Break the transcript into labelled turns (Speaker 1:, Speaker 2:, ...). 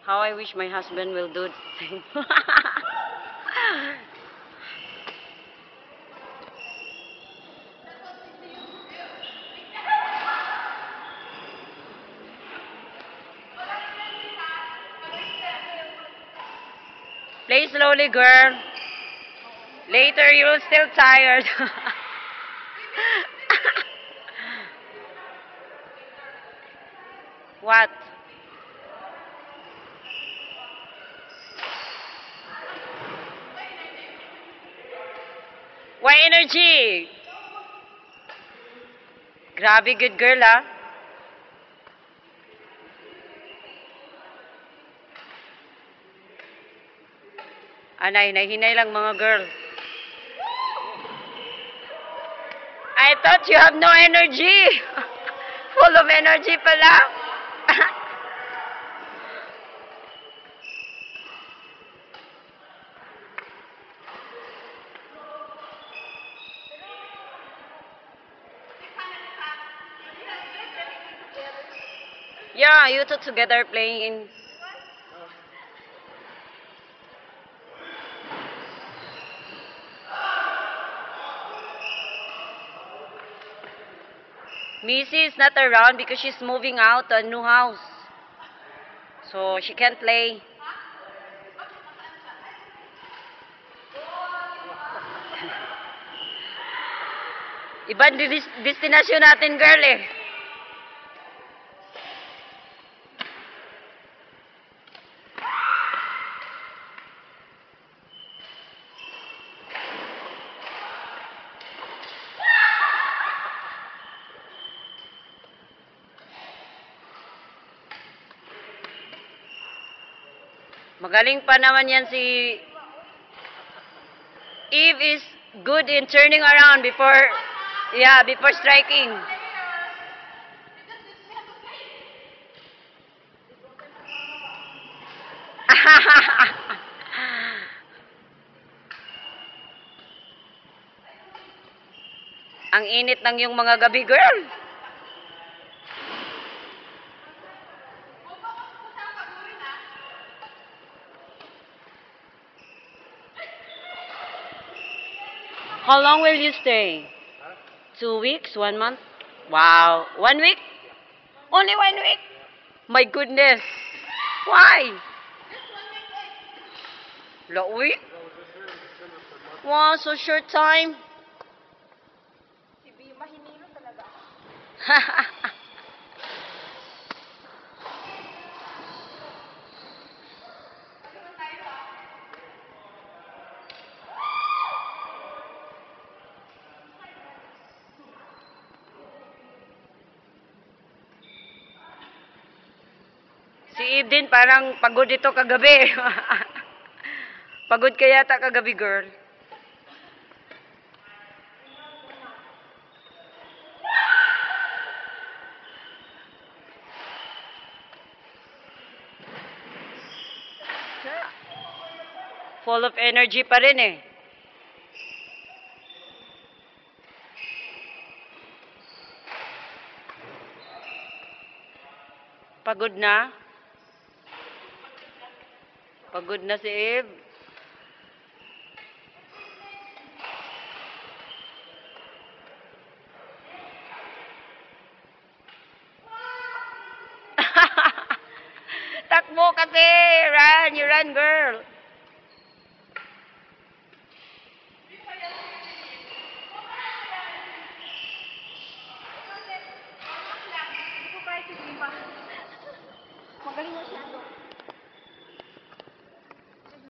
Speaker 1: How I wish my husband will do the same. Play slowly, girl. Later, you'll still tired. What? Why energy? Grabe, good girl, ah. Anay, nahinay lang mga girl. I thought you have no energy. Full of energy pala. Yeah, you two together playing in... Missy is not around because she's moving out to a new house. So, she can't play. Ibang destinasyon natin, girl, eh. Magaling pa naman yan si... Eve is good in turning around before... Yeah, before striking. Ang init ng yung mga gabi, girl. How long will you stay? 2 weeks? 1 month? Wow. 1 week? Only 1 week? My goodness. Why? Long week? Wow, so short time. Si Eve din parang pagod ito kagabi. Pagod ka yata kagabi, girl. Full of energy pa rin eh. Pagod na? Pagod na si Eve. Takbo kasi! Run! You run, girl!
Speaker 2: Magaling masyado.